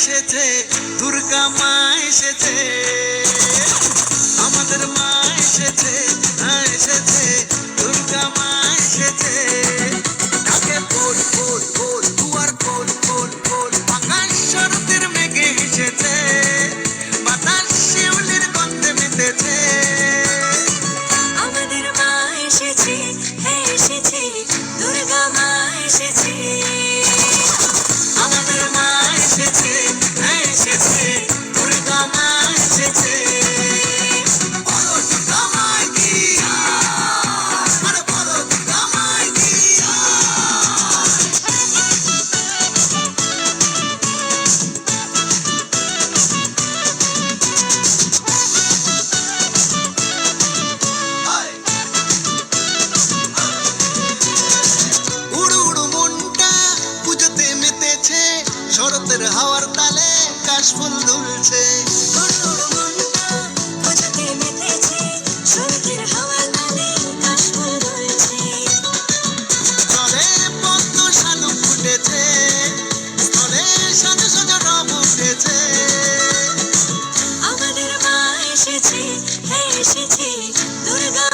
এসেছে, দুর্গা মা এসেছে, আমাদের মা এসেছে, এসেছে, দুর্গা মা এসেছে। ডাকে বল বল বল, দুয়ার খোল খোল খোল, আকাশ শরতের মেঘে এসেছে, বাতাস শিউলির গন্ধে মেতেছে। আমাদের মা এসেছে, হ্যাঁ এসেছে, দুর্গা মা এসেছে। আমাদের মা এসেছে, এসেছে, দুর্গা মা এসেছে। বলো দুর্গা মায় কি জয়, আরে বলো দুর্গা মায় কি জয়। উড়ু উড়ু মনটা পুজোতে মেতেছে, শরতের হাওয়ার তালে কাশফুল দুলছে। উড়ুর মনটা পুজোতে মেতেছে, শরতের হাওয়া তালে কাশফুল দুলছে। স্থলে পদ্ম শালুক ফুটেছে, স্থলে সাজো সাজো রব উঠেছে। আমাদের মা এসেছে, হ্যাঁ এসেছে, দুর্গা